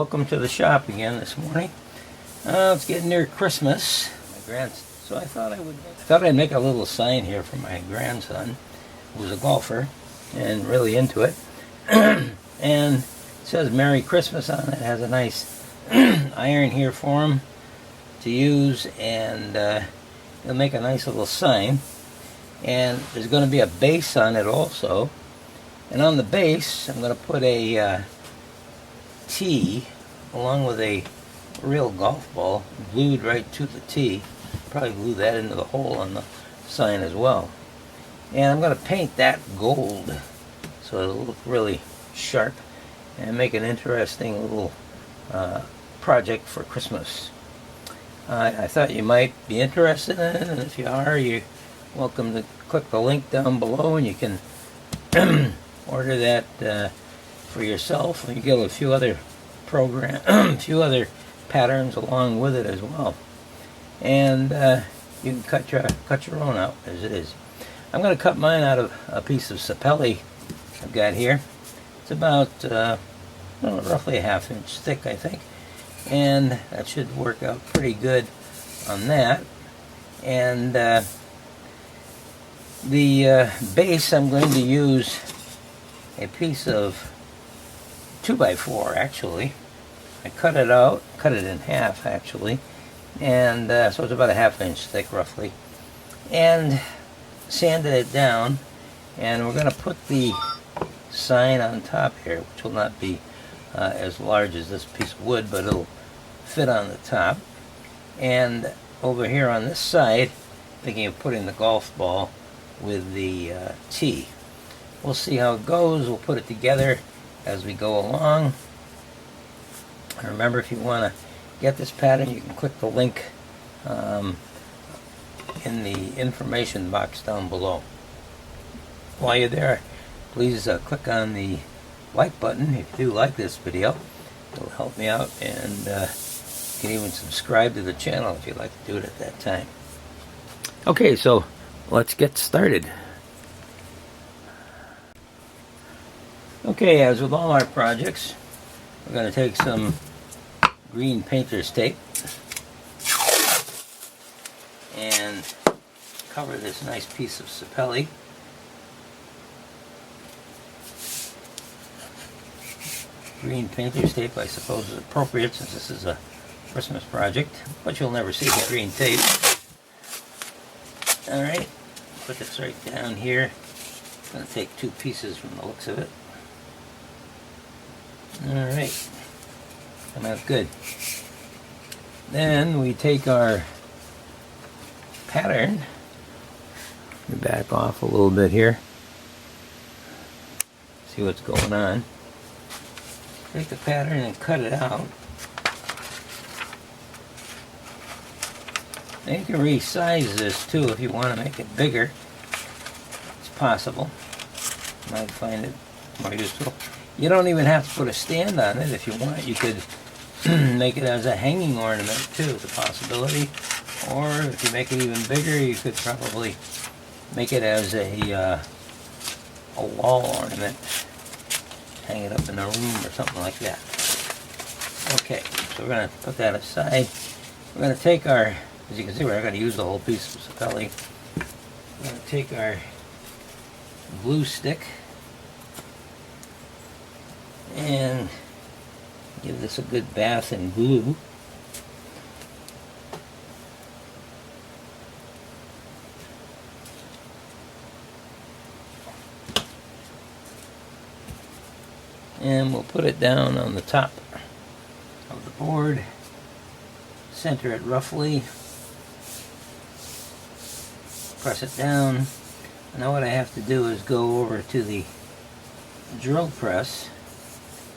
welcome to the shop again this morning. It's getting near Christmas. So I thought I'd make a little sign here for my grandson, who's a golfer and really into it. And it says Merry Christmas on it. It has a nice iron here for him to use, and it'll make a nice little sign. And there's going to be a base on it also. And on the base, I'm going to put a tee along with a real golf ball glued right to the tee. Probably glue that into the hole on the sign as well. And I'm going to paint that gold so it'll look really sharp and make an interesting little project for Christmas. I thought you might be interested in it, and if you are, you're welcome to click the link down below and you can order that for yourself. You get a few other patterns along with it as well, and you can cut your own out as it is. I'm going to cut mine out of a piece of sapelli I've got here. It's about roughly a ½ inch thick, I think, and that should work out pretty good on that. And the base, I'm going to use a piece of 2x4 actually. I cut it in half actually, and so it's about a ½ inch thick roughly, and sanded it down. And we're going to put the sign on top here, which will not be as large as this piece of wood, but it'll fit on the top. And over here on this side, thinking of putting the golf ball with the tee. We'll see how it goes. We'll put it together as we go along. And remember, if you want to get this pattern, you can click the link in the information box down below. While you're there, please click on the like button if you do like this video. It'll help me out, and you can even subscribe to the channel if you'd like to do it at that time. Okay, so let's get started. Okay, as with all our projects, we're going to take some green painter's tape and cover this nice piece of sapelli. Green painter's tape, I suppose, is appropriate since this is a Christmas project, but you'll never see the green tape. Alright, put this right down here. I'm going to take two pieces from the looks of it. Alright, come out good. Then we take our pattern, we back off a little bit here, see what's going on. Take the pattern and cut it out. Now you can resize this too if you want to make it bigger. It's possible. You might find it more useful. You don't even have to put a stand on it. If you want, you could make it as a hanging ornament too. It's a possibility. Or if you make it even bigger, you could probably make it as a wall ornament. Hang it up in a room or something like that. Okay, so we're going to put that aside. We're going to take our, as you can see, we're not going to use the whole piece of sapelli. We're going to take our glue stick and give this a good bath in glue. And we'll put it down on the top of the board, center it roughly, press it down. Now what I have to do is go over to the drill press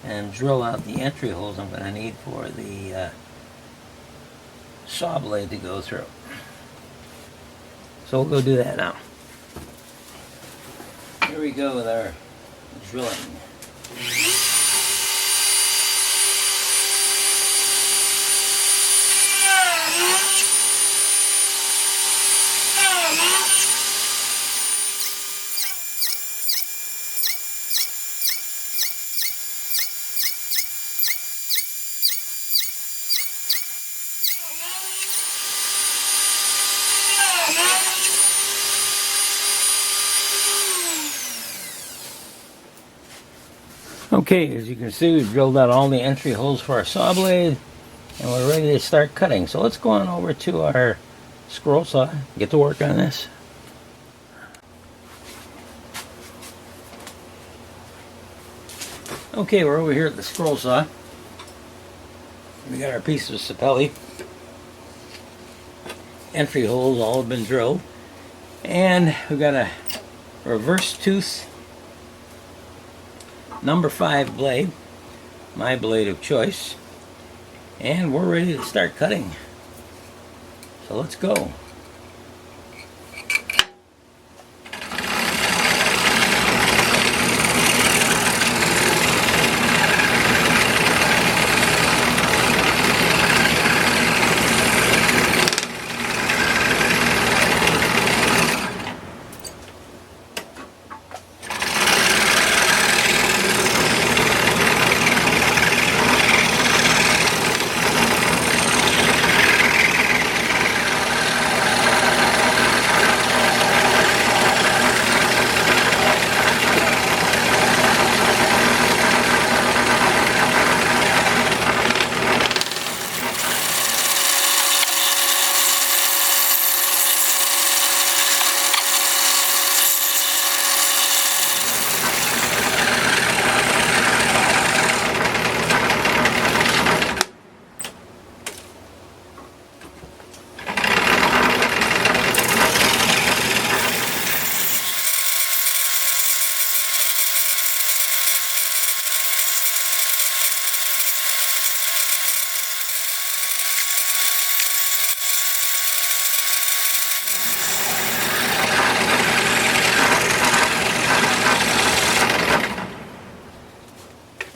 and drill out the entry holes I'm going to need for the saw blade to go through. So we'll go do that now. Here we go with our drilling. Okay, as you can see, we've drilled out all the entry holes for our saw blade, and we're ready to start cutting. So let's go on over to our scroll saw, get to work on this. Okay, we're over here at the scroll saw. We got our piece of sapelli. Entry holes all have been drilled. And we've got a reverse tooth number 5 blade, my blade of choice. And we're ready to start cutting. So let's go.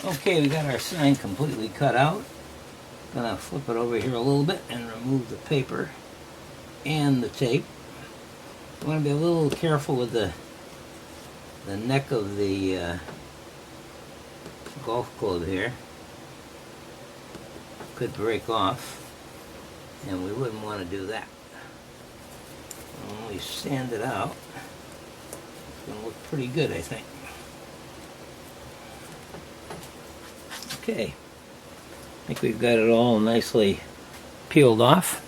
Okay, we got our sign completely cut out. Gonna flip it over here a little bit and remove the paper and the tape. You want to be a little careful with the neck of the golf club here. Could break off, and we wouldn't want to do that. And when we sand it out, it's going to look pretty good, I think. Okay, I think we've got it all nicely peeled off.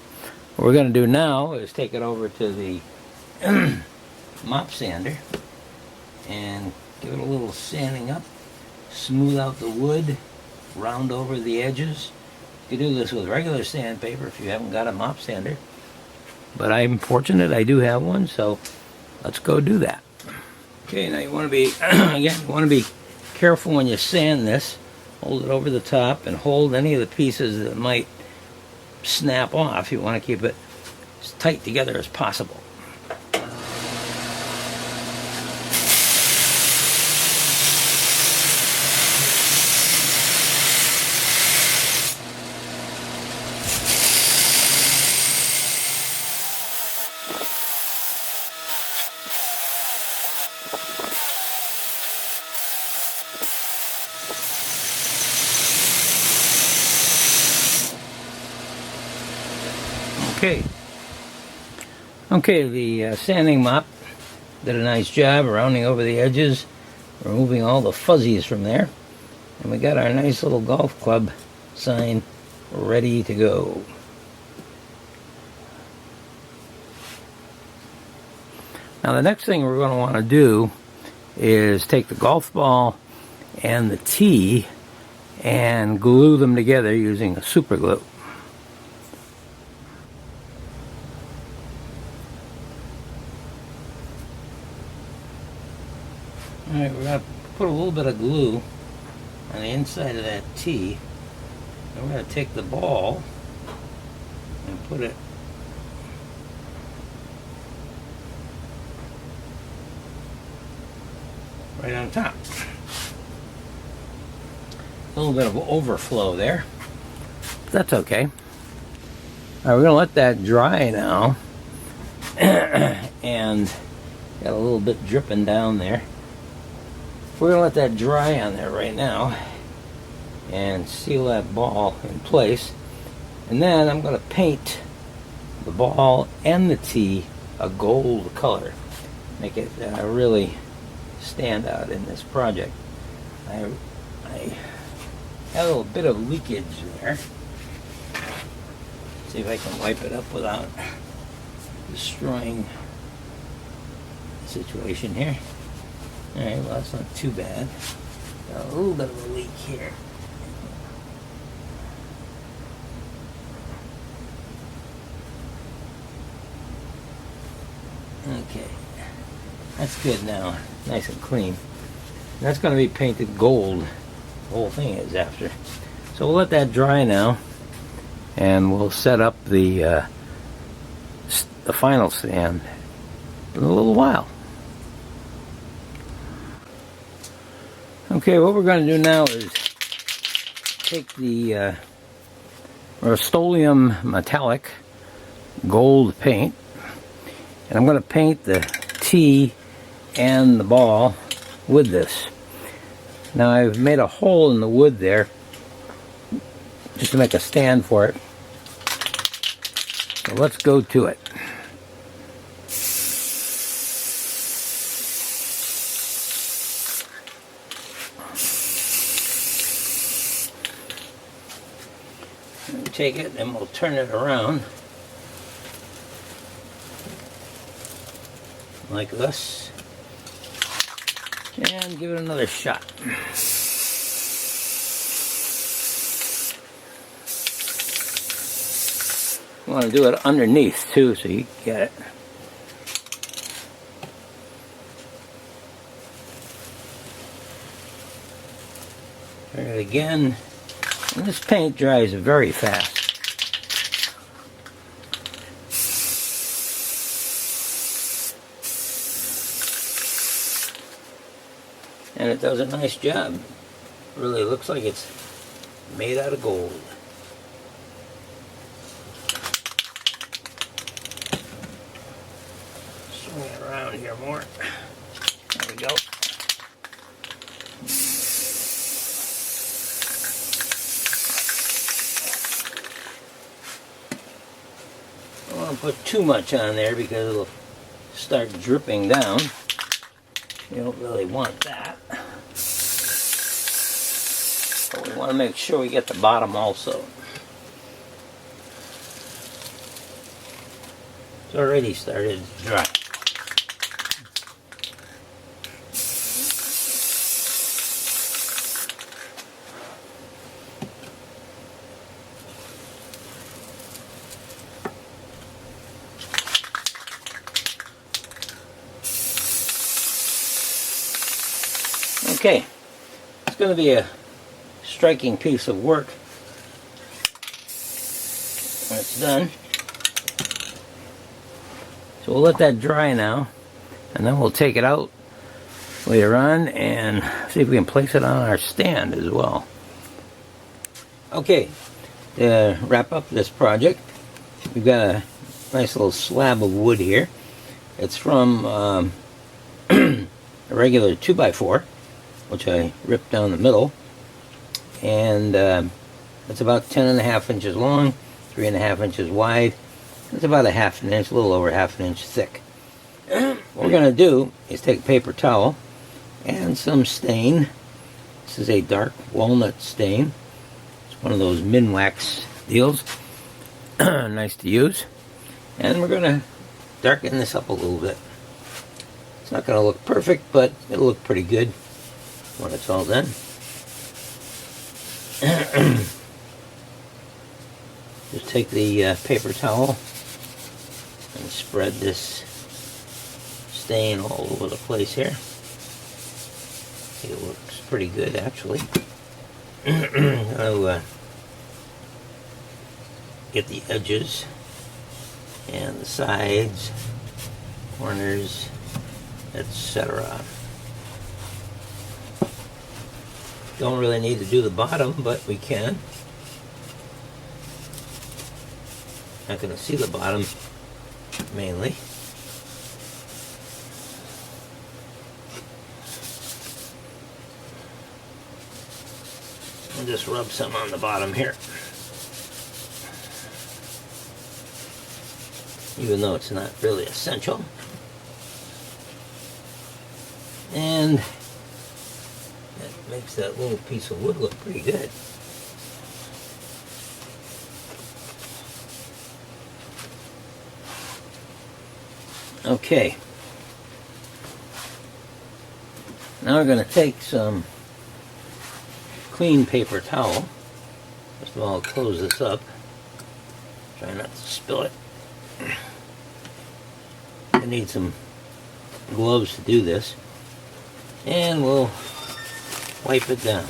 What we're going to do now is take it over to the mop sander and give it a little sanding up, smooth out the wood, round over the edges. You can do this with regular sandpaper if you haven't got a mop sander, but I'm fortunate I do have one, so let's go do that. Okay, now you want to be again, you want to be careful when you sand this. Hold it over the top and hold any of the pieces that might snap off. You want to keep it as tight together as possible. Okay, the sanding mop did a nice job rounding over the edges, removing all the fuzzies from there, and we got our nice little golf club sign ready to go. Now the next thing we're going to want to do is take the golf ball and the tee and glue them together using a super glue. Alright, we're going to put a little bit of glue on the inside of that tee. And we're going to take the ball and put it right on top. A little bit of overflow there. But that's okay. Alright, we're going to let that dry now. And got a little bit dripping down there. We're going to let that dry on there right now and seal that ball in place. And then I'm going to paint the ball and the tee a gold color. Make it really stand out in this project. I I had a little bit of leakage there. See if I can wipe it up without destroying the situation here. Alright, well that's not too bad. Got a little bit of a leak here. Okay, that's good now, nice and clean. That's going to be painted gold, the whole thing is after. So we'll let that dry now, and we'll set up the final stand in a little while. Okay, what we're going to do now is take the Rust-Oleum metallic gold paint, and I'm going to paint the T and the ball with this. Now I've made a hole in the wood there just to make a stand for it. So let's go to it. Take it and we'll turn it around like this and give it another shot. You want to do it underneath too so you get it. Turn it again. And this paint dries very fast. And it does a nice job. Really looks like it's made out of gold. Swing it around here more. There we go. I don't want to put too much on there because it'll start dripping down. You don't really want that. But we want to make sure we get the bottom also. It's already started to dry. Okay, it's going to be a striking piece of work when it's done. So we'll let that dry now, and then we'll take it out later on and see if we can place it on our stand as well. Okay, to wrap up this project, we've got a nice little slab of wood here. It's from a regular 2x4. Which I ripped down the middle, and it's about 10.5 inches long, 3.5 inches wide. It's about a half an inch, a little over half an inch thick. What we're going to do is take a paper towel and some stain. This is a dark walnut stain. It's one of those Minwax deals. Nice to use. And we're going to darken this up a little bit. It's not going to look perfect, but it'll look pretty good when it's all done. Just take the paper towel and spread this stain all over the place here. I think it looks pretty good actually. I'll get the edges and the sides, corners, etc. Don't really need to do the bottom, but we can. Not going to see the bottom mainly. I'll just rub some on the bottom here. Even though it's not really essential. And that Makes that little piece of wood look pretty good. Okay. Now we're going to take some clean paper towel. First of all, I'll close this up. Try not to spill it. I need some gloves to do this. And we'll wipe it down.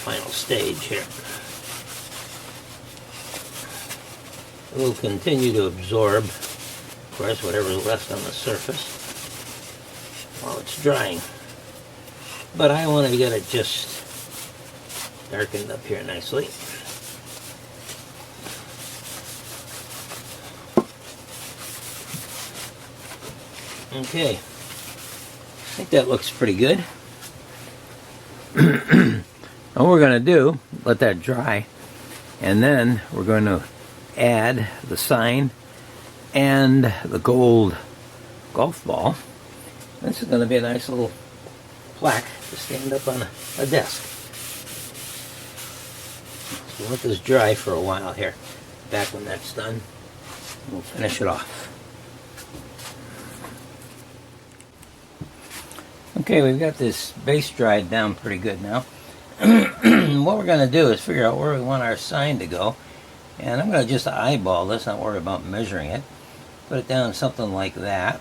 Final stage here. It will continue to absorb, of course, whatever's left on the surface while it's drying. But I want to get it just darkened up here nicely. Okay, I think that looks pretty good. What we're going to do, let that dry, and then we're going to add the sign and the gold golf ball. This is going to be a nice little plaque to stand up on a desk. So we'll let this dry for a while here. Back when that's done, we'll finish it off. Okay, we've got this base dried down pretty good now. What we're going to do is figure out where we want our sign to go. And I'm going to just eyeball this, not worry about measuring it. Put it down something like that.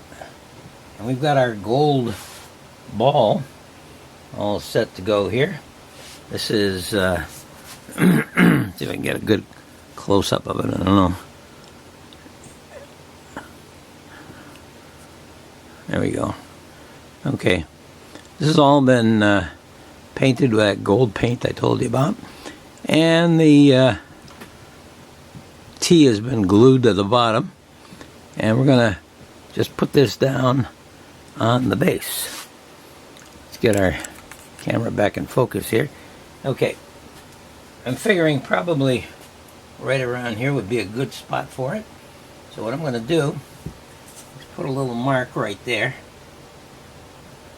And we've got our gold ball all set to go here. This is, see if I can get a good close-up of it, I don't know. There we go. Okay. This has all been painted with that gold paint I told you about. And the T has been glued to the bottom. And we're going to just put this down on the base. Let's get our camera back in focus here. Okay. I'm figuring probably right around here would be a good spot for it. So what I'm going to do is put a little mark right there.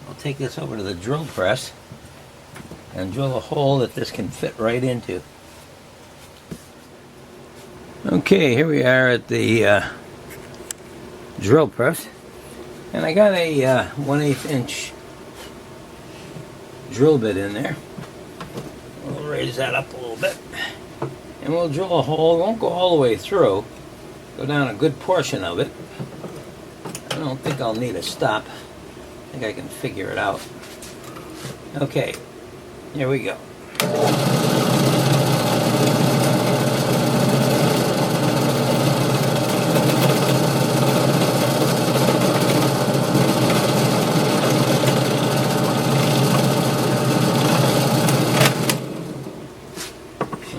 I'll take this over to the drill press and drill a hole that this can fit right into. Okay, here we are at the drill press, and I got a 1/8 inch drill bit in there. We'll raise that up a little bit, and we'll drill a hole. It won't go all the way through, go down a good portion of it. I don't think I'll need a stop. I think I can figure it out. Okay, here we go.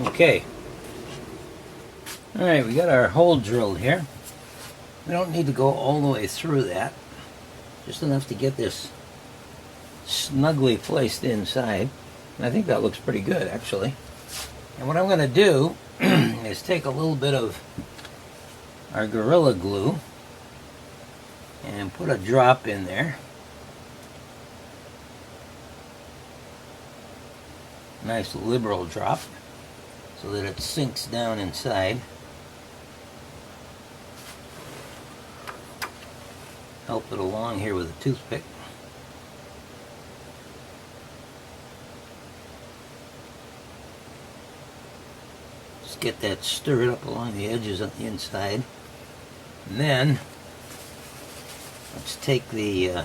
Okay. Alright, we got our hole drilled here. We don't need to go all the way through that. Just enough to get this snugly placed inside. And I think that looks pretty good, actually. And what I'm going to do is take a little bit of our Gorilla Glue and put a drop in there. Nice liberal drop so that it sinks down inside. Help it along here with a toothpick. Just get that stirred up along the edges on the inside. And then let's take the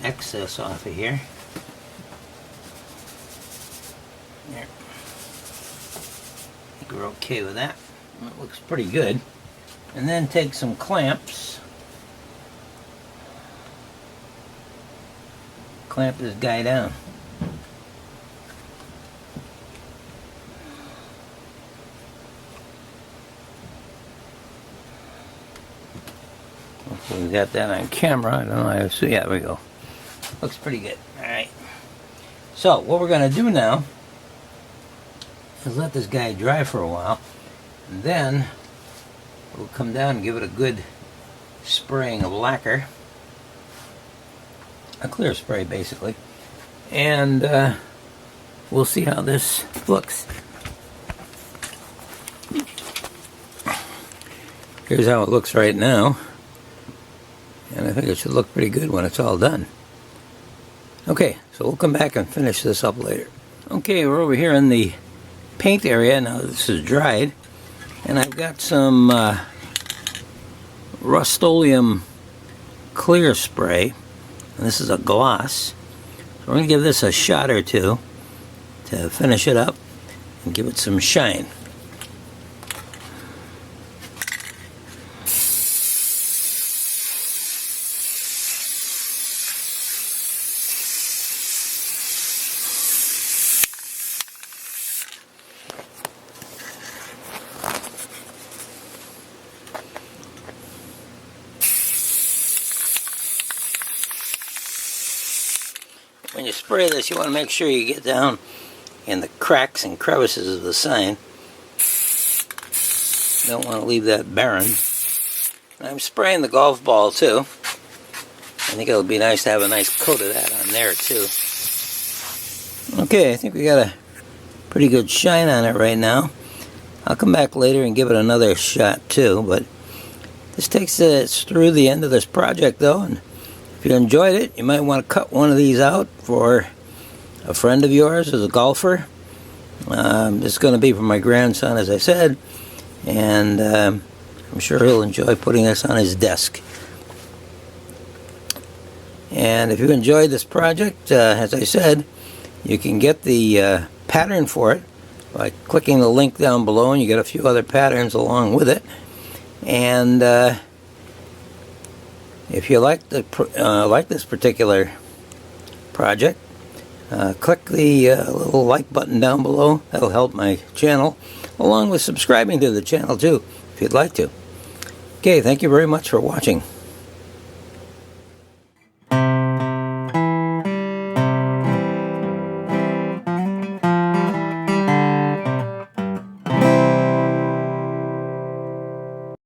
excess off of here. There. I think we're okay with that. That looks pretty good. And then take some clamps. Clamp this guy down. Hopefully we got that on camera. I don't know how to see. Yeah, there we go. Looks pretty good. Alright. So, what we're going to do now is let this guy dry for a while. And then we'll come down and give it a good spraying of lacquer. A clear spray, basically. and we'll see how this looks. Here's how it looks right now, and I think it should look pretty good when it's all done. Okay, so we'll come back and finish this up later. Okay, we're over here in the paint area. Now this is dried, and I've got some Rust-Oleum clear spray, and this is a gloss. So we're going to give this a shot or two to finish it up and give it some shine. When you spray this, you want to make sure you get down in the cracks and crevices of the sign. You don't want to leave that barren. And I'm spraying the golf ball too. I think it'll be nice to have a nice coat of that on there too. Okay, I think we got a pretty good shine on it right now. I'll come back later and give it another shot too, but this takes us through the end of this project though, and if you enjoyed it, you might want to cut one of these out for a friend of yours who's a golfer. This is going to be for my grandson, as I said, and I'm sure he'll enjoy putting this on his desk. And if you enjoyed this project, as I said, you can get the pattern for it by clicking the link down below, and you get a few other patterns along with it. And if you like this particular project, click the little like button down below. That'll help my channel, along with subscribing to the channel too, if you'd like to. Okay, thank you very much for watching.